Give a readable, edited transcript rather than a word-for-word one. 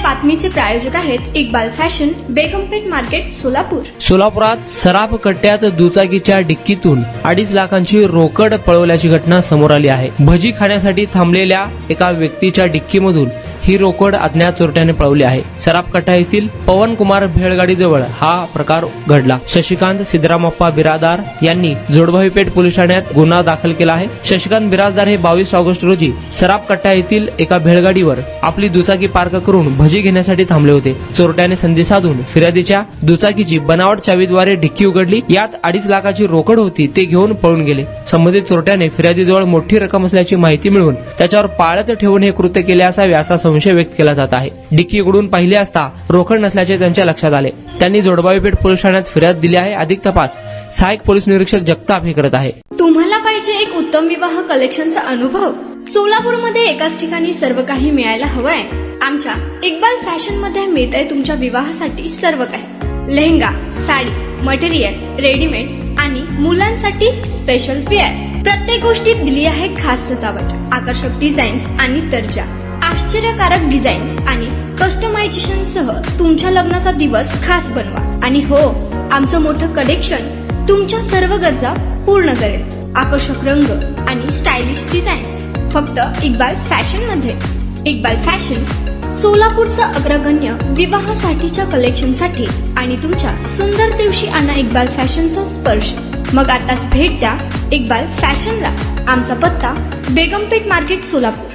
बातमीचे प्रायोजक आहेत Iqbal fashion, बेगमपेठ market, Solapur. सोलापुरात सराफ कट्ट्यात दुचाकीच्या डिक्कीतून 2.5 लाखांची रोकड पळवल्याची घटना समोर आली आहे. भजी खाण्यासाठी थांबलेल्या एका व्यक्तीच्या डिक्कीमधून ही रोकड अज्ञात चोरट्याने पळवली आहे. सराफ कट्टा येथील पवन कुमार भेळगाडीजवळ हा प्रकार घडला. शशिकांत सिद्धरामप्पा बिरादार यांनी जोडभावीपेठ पोलीस ठाण्यात गुन्हा दाखल केला आहे. शशिकांत बिराजदार हे 22 ऑगस्ट रोजी सराफ कट्टा येथील एका भेळगाडीवर आपली दुचाकी पार्क करून भजी घेण्यासाठी थांबले होते. चोरट्याने संधी साधून फिर्यादीच्या दुचाकीची बनावट चावीद्वारे डिक्की उघडली. यात 2.5 लाखाची रोकड होती, ते घेऊन पळून गेले. संबंधित चोरट्याने फिर्यादीजवळ मोठी रक्कम असल्याची माहिती मिळून त्याच्यावर पाळत ठेवून हे कृत्य केले असावे असा संशय व्यक्त केला जात आहे. डिक्की उघडून पाहिले असता रोकड नसल्याचे त्यांच्या लक्षात आले. त्यांनी जोडभावीपेठ पोलीस ठाण्यात फिर्याद दिली आहे. अधिक तपास सहाय्यक पोलीस निरीक्षक जगताप हे करत आहे. तुम्हाला पाहिजे एक उत्तम विवाह कलेक्शनचा अनुभव? सोलापूरमध्ये एकाच ठिकाणी सर्व काही मिळायला हवंय. आमच्या इक्बाल फॅशन मध्ये मिळतंय तुमच्या विवाहासाठी सर्व काही. लेहंगा, साडी, मटेरियल, रेडीमेड आणि मुलांसाठी स्पेशल वेअर. प्रत्येक गोष्टीत दिली आहे खास सजावट, आकर्षक डिझाईन्स आणि दर्जा, आश्चर्यकारक डिझाईन्स आणि कस्टमायझेशन सह तुमच्या लग्नाचा दिवस खास बनवा. आणि हो, आमचं मोठं कलेक्शन तुमच्या सर्व गरजा पूर्ण करेल. आकर्षक रंग आणि स्टायलिश डिझाईन्स फक्त इक्बाल फॅशन मध्ये. इक्बाल फॅशन सोलापूरचं अग्रगण्य विवाहासाठीच्या कलेक्शनसाठी आणि तुमच्या सुंदर दिवशी आणा इक्बाल फॅशनचा स्पर्श. मग आताच भेट द्या इक्बाल फॅशनला. आमचा पत्ता बेगमपेठ मार्केट, सोलापूर.